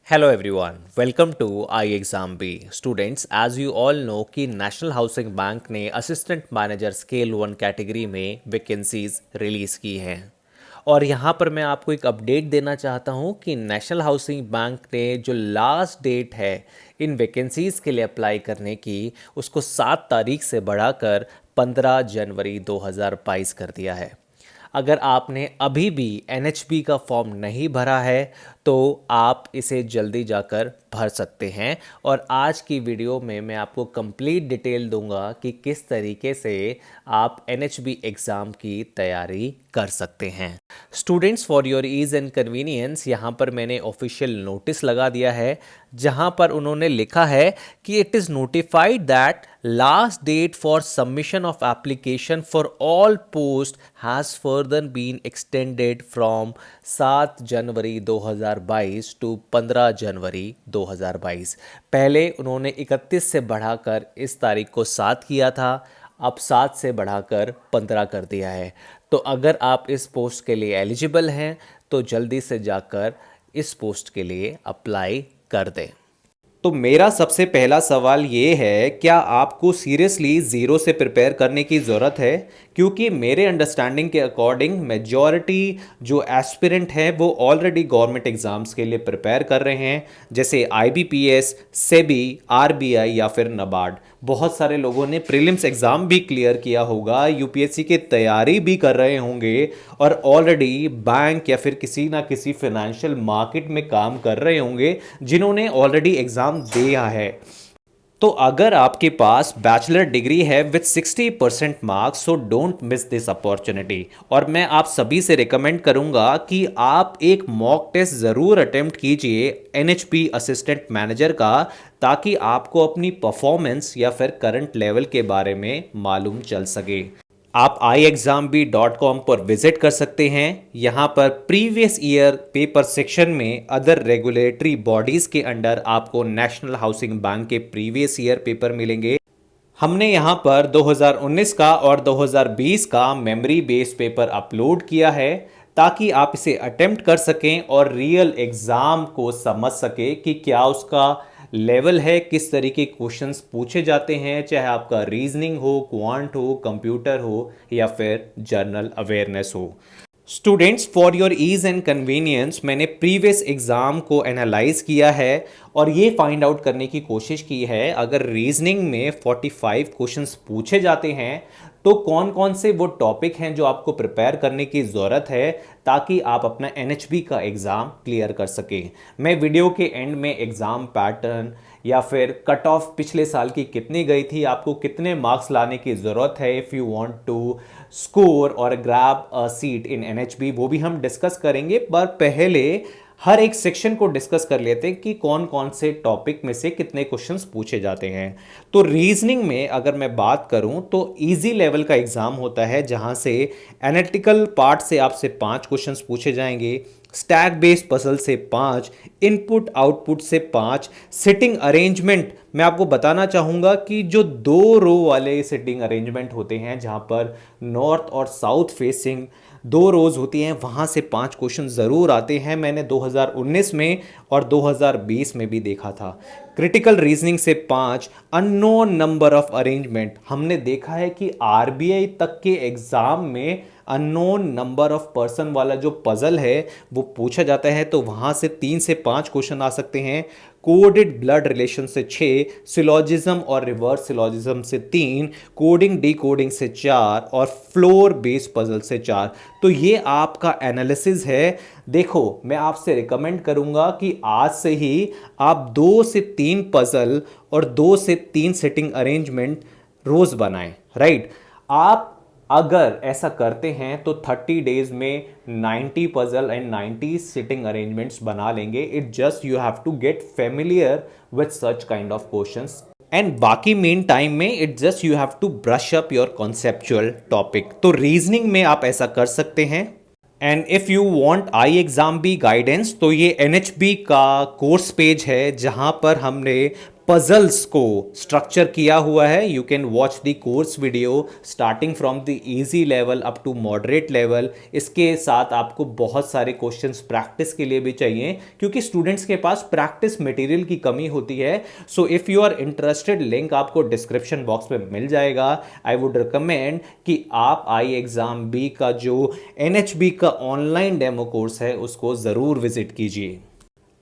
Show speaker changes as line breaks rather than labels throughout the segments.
Hello everyone, welcome to iExamB. Students, as you all know कि national housing bank ने assistant manager scale 1 category में vacancies release की हैं और यहाँ पर मैं आपको एक अपडेट देना चाहता हूँ कि नेशनल हाउसिंग बैंक ने जो लास्ट डेट है इन वैकेंसीज़ के लिए अप्लाई करने की उसको 7 तारीख से बढ़ाकर 15 जनवरी 2022 कर दिया है। अगर आपने अभी भी NHB का फॉर्म नहीं भरा है तो आप इसे जल्दी जाकर भर सकते हैं और आज की वीडियो में मैं आपको कंप्लीट डिटेल दूंगा कि किस तरीके से आप NHB एग्ज़ाम की तैयारी कर सकते हैं। Students, for your ease and convenience यहाँ पर मैंने ऑफिशियल नोटिस लगा दिया है जहाँ पर उन्होंने लिखा है कि it is notified that last date for submission of application for all post has further been extended from 7 January 2022 to 15 January 2022। पहले उन्होंने 31 से बढ़ाकर इस तारीख को 7 किया था, अब 7 से बढ़ाकर 15 कर दिया है। तो अगर आप इस पोस्ट के लिए एलिजिबल हैं तो जल्दी से जाकर इस पोस्ट के लिए अप्लाई कर दें। तो मेरा सबसे पहला सवाल ये है, क्या आपको सीरियसली ज़ीरो से प्रिपेयर करने की ज़रूरत है? क्योंकि मेरे अंडरस्टैंडिंग के अकॉर्डिंग मेजॉरिटी जो एस्पिरेंट हैं वो ऑलरेडी गवर्नमेंट एग्ज़ाम्स के लिए प्रिपेयर कर रहे हैं, जैसे IBPS, सेबी, RBI या फिर NABARD। बहुत सारे लोगों ने प्रीलिम्स एग्ज़ाम भी क्लियर किया होगा, UPSC की तैयारी भी कर रहे होंगे और ऑलरेडी बैंक या फिर किसी ना किसी फाइनेंशियल मार्केट में काम कर रहे होंगे जिन्होंने ऑलरेडी एग्ज़ाम दिया है। तो अगर आपके पास बैचलर डिग्री है with 60% marks, so don't miss this opportunity. और मैं आप सभी से रिकमेंड करूंगा कि आप एक मॉक टेस्ट ज़रूर अटेम्प्ट कीजिए NHB असिस्टेंट मैनेजर का, ताकि आपको अपनी परफॉर्मेंस या फिर करंट लेवल के बारे में मालूम चल सके। आप iexamb.com पर विजिट कर सकते हैं। यहाँ पर प्रीवियस ईयर पेपर सेक्शन में अदर रेगुलेटरी बॉडीज़ के अंडर आपको नेशनल हाउसिंग बैंक के प्रीवियस ईयर पेपर मिलेंगे। हमने यहाँ पर 2019 का और 2020 का मेमोरी बेस्ड पेपर अपलोड किया है ताकि आप इसे अटेम्प्ट कर सकें और रियल एग्ज़ाम को समझ सकें कि क्या उसका लेवल है, किस तरीके क्वेश्चंस पूछे जाते हैं, चाहे आपका रीजनिंग हो, क्वांट हो, कंप्यूटर हो या फिर जनरल अवेयरनेस हो। Students, for your ease and convenience मैंने प्रीवियस एग्ज़ाम को एनालाइज किया है और ये फाइंड आउट करने की कोशिश की है अगर रीजनिंग में 45 क्वेश्चंस पूछे जाते हैं तो कौन कौन से वो टॉपिक हैं जो आपको प्रिपेयर करने की ज़रूरत है ताकि आप अपना NHB का एग्ज़ाम क्लियर कर सकें। मैं वीडियो के एंड में एग्ज़ाम पैटर्न या फिर कट ऑफ पिछले साल की कितनी गई थी, आपको कितने मार्क्स लाने की ज़रूरत है if you want to score और grab a seat in NHB, वो भी हम डिस्कस करेंगे। पर पहले हर एक सेक्शन को डिस्कस कर लेते हैं कि कौन कौन से टॉपिक में से कितने क्वेश्चंस पूछे जाते हैं। तो रीजनिंग में अगर मैं बात करूं तो इजी लेवल का एग्ज़ाम होता है जहां से एनालिटिकल पार्ट से आपसे 5 क्वेश्चंस पूछे जाएंगे, स्टैक बेस्ड पजल से 5, इनपुट आउटपुट से 5, सिटिंग अरेंजमेंट मैं आपको बताना चाहूँगा कि जो 2 रो वाले सिटिंग अरेंजमेंट होते हैं जहाँ पर नॉर्थ और साउथ फेसिंग 2 रोज होती हैं, वहाँ से 5 क्वेश्चन ज़रूर आते हैं। मैंने 2019 में और 2020 में भी देखा था। क्रिटिकल रीजनिंग से 5, अननोन नंबर ऑफ अरेंजमेंट हमने देखा है कि RBI तक के एग्ज़ाम में अननोन नंबर ऑफ पर्सन वाला जो पजल है वो पूछा जाता है, तो वहाँ से 3 से 5 क्वेश्चन आ सकते हैं। कोडेड ब्लड रिलेशन से 6, सिलॉजिज्म और रिवर्स सिलॉजिज्म से 3, कोडिंग डीकोडिंग से 4 और फ्लोर बेस्ड पजल से 4। तो ये आपका एनालिसिस है। देखो, मैं आपसे रिकमेंड करूंगा कि आज से ही आप 2 से 3 पजल और 2 से 3 सेटिंग अरेंजमेंट रोज बनाएं, राइट। आप अगर ऐसा करते हैं तो 30 डेज में 90 पजल एंड 90 सिटिंग अरेंजमेंट्स बना लेंगे। It just you have to get familiar with such kind of questions and बाकी मेन टाइम में it just you have to brush up your conceptual topic. तो रीजनिंग में आप ऐसा कर सकते हैं। And if you want iExamB guidance तो ये NHB का कोर्स पेज है जहां पर हमने पजल्स को स्ट्रक्चर किया हुआ है। You can watch the course video starting from the easy level up to moderate level. इसके साथ आपको बहुत सारे क्वेश्चंस प्रैक्टिस के लिए भी चाहिए, क्योंकि स्टूडेंट्स के पास प्रैक्टिस मटेरियल की कमी होती है। So if you are interested, link आपको डिस्क्रिप्शन बॉक्स में मिल जाएगा। आई वुड रिकमेंड कि आप आई एग्ज़ाम बी का जो NHB का ऑनलाइन डेमो कोर्स है उसको ज़रूर विजिट कीजिए।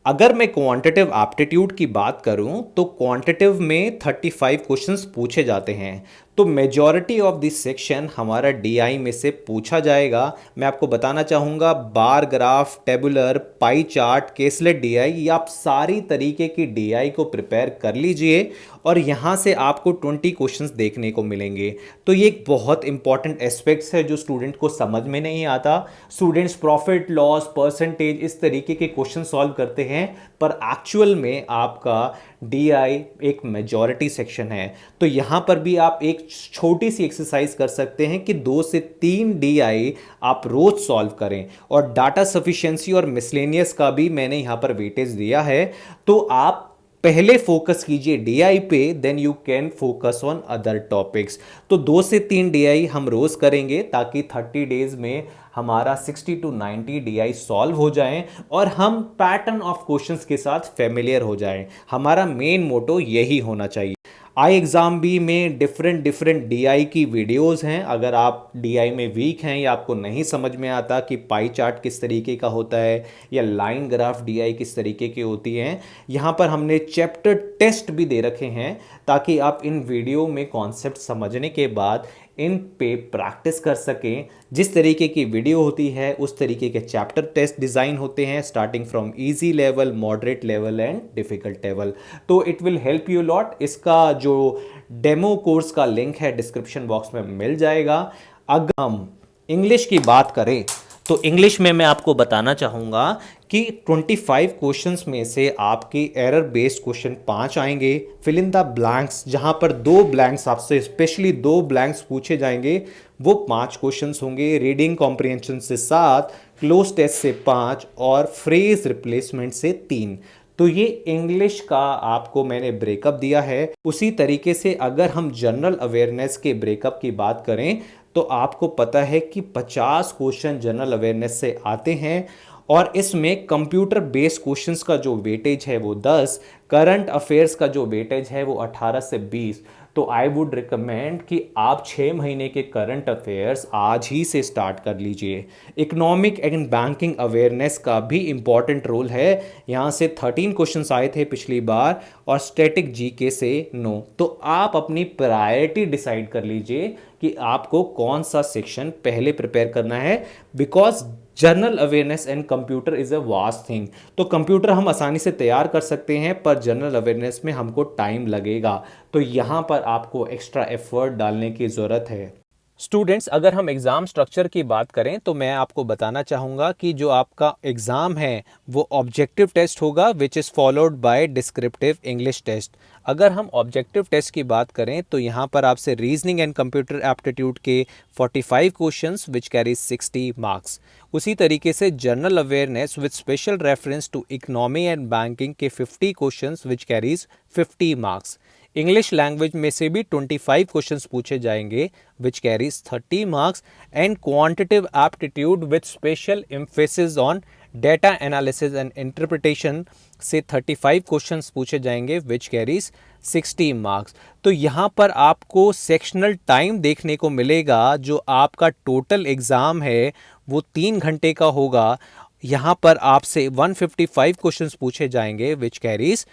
अगर मैं क्वांटिटिव एप्टीट्यूड की बात करूं तो क्वांटिटिव में 35 क्वेश्चंस पूछे जाते हैं। तो मेजॉरिटी ऑफ दिस सेक्शन हमारा DI में से पूछा जाएगा। मैं आपको बताना चाहूँगा, bar graph, tabular, pie chart, caselet DI, ये आप सारी तरीके की DI को प्रिपेयर कर लीजिए और यहाँ से आपको 20 क्वेश्चंस देखने को मिलेंगे। तो ये एक बहुत इंपॉर्टेंट एस्पेक्ट्स है जो स्टूडेंट को समझ में नहीं आता। स्टूडेंट्स प्रॉफिट लॉस, परसेंटेज, इस तरीके के क्वेश्चन सॉल्व करते हैं, पर एक्चुअल में आपका DI एक मेजॉरिटी सेक्शन है। तो यहाँ पर भी आप एक छोटी सी एक्सरसाइज कर सकते हैं कि 2 से 3 DI आप रोज सॉल्व करें। और डाटा सफिशिएंसी और मिसलेनियस का भी मैंने यहाँ पर वेटेज दिया है। तो आप पहले फोकस कीजिए DI पे, then you can focus on other topics. तो 2 से 3 DI हम रोज करेंगे ताकि 30 डेज में हमारा 60 to 90 DI सॉल्व हो जाएं और हम पैटर्न ऑफ क्वेश्चंस के साथ फेमिलियर हो जाएं। हमारा मेन मोटो यही होना चाहिए। आई एग्ज़ाम बी में डिफरेंट DI की वीडियोस हैं। अगर आप DI में वीक हैं या आपको नहीं समझ में आता कि पाई चार्ट किस तरीके का होता है या लाइन ग्राफ DI किस तरीके की होती हैं, यहाँ पर हमने चैप्टर टेस्ट भी दे रखे हैं ताकि आप इन वीडियो में कॉन्सेप्ट समझने के बाद इन पे प्रैक्टिस कर सकें। जिस तरीके की वीडियो होती है उस तरीके के चैप्टर टेस्ट डिज़ाइन होते हैं, starting from easy level, moderate level and difficult level. तो it will help you lot. इसका जो डेमो कोर्स का लिंक है डिस्क्रिप्शन बॉक्स में मिल जाएगा। अगर हम इंग्लिश की बात करें तो इंग्लिश में मैं आपको बताना चाहूँगा कि 25 क्वेश्चंस में से आपके एरर बेस्ड क्वेश्चन 5 आएंगे। फिल इन द ब्लैंक्स, जहाँ पर 2 ब्लैंक्स आपसे स्पेशली 2 ब्लैंक्स पूछे जाएंगे, वो 5 क्वेश्चंस होंगे। रीडिंग कॉम्प्रिहेंशन से 7, क्लोज टेस्ट से 5 और फ्रेज रिप्लेसमेंट से 3। तो ये इंग्लिश का आपको मैंने ब्रेकअप दिया है। उसी तरीके से अगर हम जनरल अवेयरनेस के ब्रेकअप की बात करें तो आपको पता है कि 50 क्वेश्चन जनरल अवेयरनेस से आते हैं और इसमें कंप्यूटर बेस्ड क्वेश्चंस का जो वेटेज है वो 10, करंट अफेयर्स का जो वेटेज है वो 18 से 20। तो आई वुड रिकमेंड कि आप 6 महीने के करंट अफेयर्स आज ही से स्टार्ट कर लीजिए। इकोनॉमिक एंड बैंकिंग अवेयरनेस का भी इम्पॉर्टेंट रोल है। यहाँ से 13 क्वेश्चंस आए थे पिछली बार और स्टैटिक GK से 9। तो आप अपनी प्रायोरिटी डिसाइड कर लीजिए कि आपको कौन सा सेक्शन पहले प्रिपेयर करना है, because general awareness and computer is a vast thing. तो कंप्यूटर हम आसानी से तैयार कर सकते हैं, पर जनरल अवेयरनेस में हमको टाइम लगेगा। तो यहाँ पर आपको एक्स्ट्रा एफर्ट डालने की ज़रूरत है। स्टूडेंट्स, अगर हम एग्ज़ाम स्ट्रक्चर की बात करें तो मैं आपको बताना चाहूँगा कि जो आपका एग्ज़ाम है वो ऑब्जेक्टिव टेस्ट होगा, which is followed by descriptive English test. अगर हम ऑब्जेक्टिव टेस्ट की बात करें तो यहाँ पर आपसे रीजनिंग एंड कंप्यूटर एप्टीट्यूड के 45 क्वेश्चंस विच कैरी 60 मार्क्स। उसी तरीके से general awareness with special reference to economy and banking के 50 questions which carries 50 marks. English language में से भी 25 क्वेश्चंस पूछे जाएंगे which carries 30 marks and quantitative aptitude with special emphasis on data analysis and interpretation से 35 क्वेश्चंस पूछे जाएंगे which carries 60 marks. तो यहाँ पर आपको सेक्शनल टाइम देखने को मिलेगा। जो आपका टोटल एग्ज़ाम है वो 3 घंटे का होगा। यहाँ पर आपसे 155 क्वेश्चंस पूछे जाएंगे विच कैरीज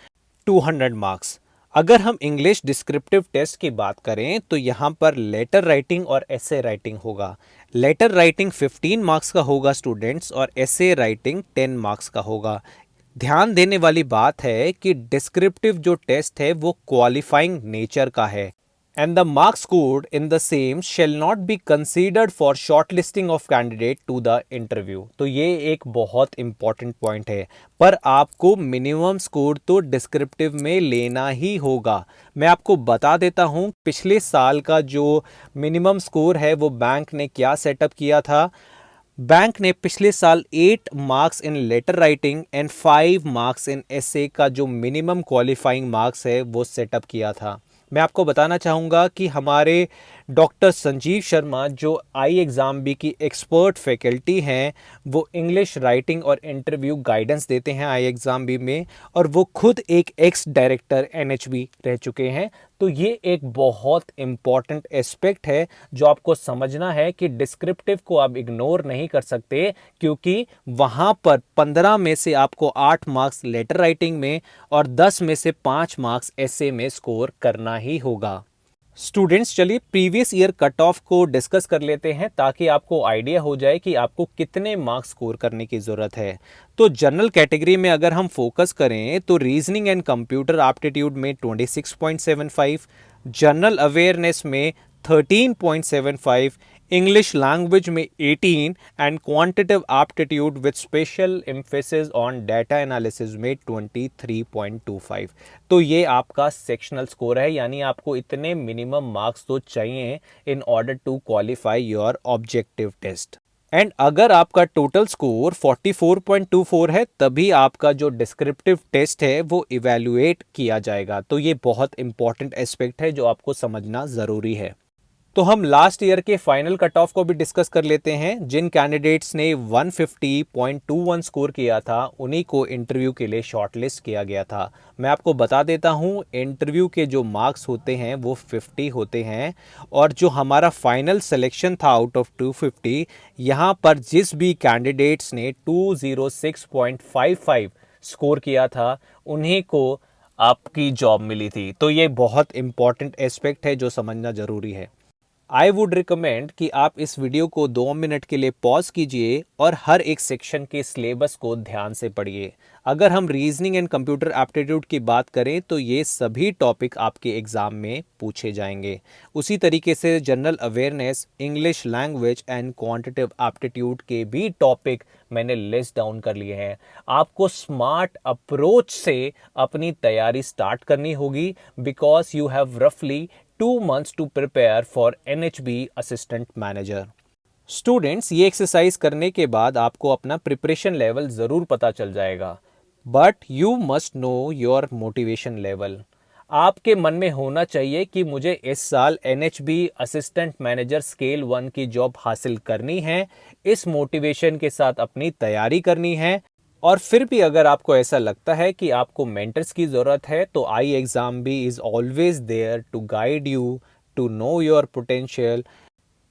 200 मार्क्स। अगर हम इंग्लिश डिस्क्रिप्टिव टेस्ट की बात करें तो यहाँ पर लेटर राइटिंग और एसे राइटिंग होगा। लेटर राइटिंग 15 मार्क्स का होगा स्टूडेंट्स और एसे राइटिंग 10 मार्क्स का होगा। ध्यान देने वाली बात है कि डिस्क्रिप्टिव जो टेस्ट है वो क्वालिफाइंग नेचर का है and the marks scored in the same shall not be considered for shortlisting of candidate to the interview। तो ये एक बहुत इंपॉर्टेंट पॉइंट है, पर आपको मिनिमम स्कोर तो डिस्क्रिप्टिव में लेना ही होगा। मैं आपको बता देता हूँ पिछले साल का जो मिनिमम स्कोर है वो बैंक ने क्या सेटअप किया था। बैंक ने पिछले साल 8 marks in letter writing and 5 marks in essay का जो मिनिमम क्वालिफाइंग मार्क्स है वो सेटअप किया था। मैं आपको बताना चाहूँगा कि हमारे डॉक्टर संजीव शर्मा जो आई एग्ज़ाम बी की एक्सपर्ट फैकल्टी हैं, वो इंग्लिश राइटिंग और इंटरव्यू गाइडेंस देते हैं आई एग्ज़ाम बी में, और वो खुद एक एक्स डायरेक्टर एनएचबी रह चुके हैं। तो ये एक बहुत इम्पॉर्टेंट एस्पेक्ट है जो आपको समझना है कि डिस्क्रिप्टिव को आप इग्नोर नहीं कर सकते, क्योंकि वहाँ पर 15 में से आपको 8 मार्क्स लेटर राइटिंग में और 10 में से 5 मार्क्स एसे में स्कोर करना ही होगा। स्टूडेंट्स, चलिए प्रीवियस ईयर कट ऑफ को डिस्कस कर लेते हैं ताकि आपको आइडिया हो जाए कि आपको कितने मार्क्स स्कोर करने की ज़रूरत है। तो जनरल कैटेगरी में अगर हम फोकस करें तो रीजनिंग एंड कंप्यूटर एप्टीट्यूड में 26.75, जनरल अवेयरनेस में 13.75, इंग्लिश लैंग्वेज में 18 and quantitative aptitude with special emphasis on data analysis में 23.25। तो ये आपका सेक्शनल स्कोर है, यानी आपको इतने मिनिमम मार्क्स तो चाहिए in order to qualify your objective test. And अगर आपका टोटल स्कोर 44.24 है तभी आपका जो डिस्क्रिप्टिव टेस्ट है वो इवैल्यूएट किया जाएगा। तो ये बहुत इंपॉर्टेंट एस्पेक्ट है जो आपको समझना ज़रूरी है। तो हम लास्ट ईयर के फाइनल कट ऑफ को भी डिस्कस कर लेते हैं। जिन कैंडिडेट्स ने 150.21 स्कोर किया था उन्हीं को इंटरव्यू के लिए शॉर्टलिस्ट किया गया था। मैं आपको बता देता हूं, इंटरव्यू के जो मार्क्स होते हैं वो 50 होते हैं, और जो हमारा फाइनल सिलेक्शन था आउट ऑफ 250, यहां पर जिस भी कैंडिडेट्स ने 206.55 स्कोर किया था उन्हीं को आपकी जॉब मिली थी। तो ये बहुत इंपॉर्टेंट एस्पेक्ट है जो समझना ज़रूरी है। आई वुड रिकमेंड कि आप इस वीडियो को 2 मिनट के लिए पॉज कीजिए और हर एक सेक्शन के सिलेबस को ध्यान से पढ़िए। अगर हम रीजनिंग एंड कंप्यूटर एप्टीट्यूड की बात करें तो ये सभी टॉपिक आपके एग्जाम में पूछे जाएंगे। उसी तरीके से general awareness, English language and quantitative aptitude के भी टॉपिक मैंने लिस्ट डाउन कर लिए हैं। आपको स्मार्ट अप्रोच से अपनी तैयारी स्टार्ट करनी होगी, बिकॉज यू हैव रफली 2 months to prepare for NHB assistant manager. Students, ये एक्सरसाइज करने के बाद आपको अपना प्रिपरेशन लेवल ज़रूर पता चल जाएगा, but you must know your motivation level. आपके मन में होना चाहिए कि मुझे इस साल NHB असिस्टेंट मैनेजर स्केल 1 की जॉब हासिल करनी है, इस मोटिवेशन के साथ अपनी तैयारी करनी है। और फिर भी अगर आपको ऐसा लगता है कि आपको मेंटर्स की ज़रूरत है तो आई exam B is always there to guide you to know your potential.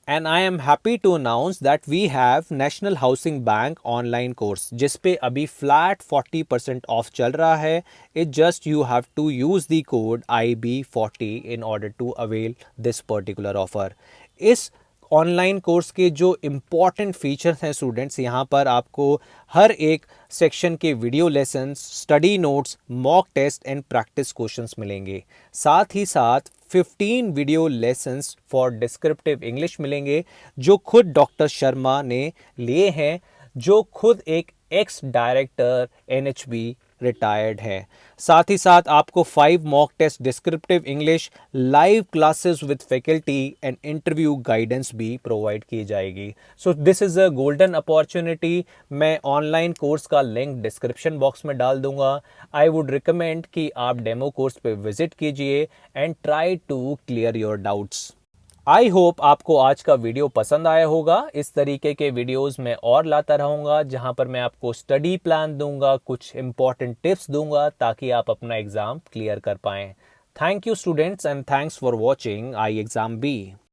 And I am happy to announce that we have national housing bank online course, जिस पे अभी फ्लैट 40% ऑफ चल रहा है। It just you have to use the code IB40 in order to avail this particular offer. इस online course के जो important features हैं स्टूडेंट्स, यहाँ पर आपको हर एक सेक्शन के video lessons, study notes, mock test and practice questions मिलेंगे। साथ ही साथ 15 video lessons for descriptive English मिलेंगे जो खुद डॉक्टर शर्मा ने लिए हैं, जो खुद एक एक्स डायरेक्टर NHB रिटायर्ड है। साथ ही साथ आपको 5 mock test descriptive English, live classes with faculty and interview guidance भी प्रोवाइड की जाएगी। So this is a golden opportunity. मैं ऑनलाइन कोर्स का लिंक डिस्क्रिप्शन बॉक्स में डाल दूंगा। आई वुड रिकमेंड कि आप डेमो कोर्स पे विजिट कीजिए and try to clear your doubts. I hope आपको आज का वीडियो पसंद आया होगा। इस तरीके के वीडियोस मैं और लाता रहूँगा जहाँ पर मैं आपको स्टडी प्लान दूंगा, कुछ इंपॉर्टेंट टिप्स दूंगा ताकि आप अपना एग्ज़ाम क्लियर कर पाएँ। Thank you students and thanks for watching I exam B.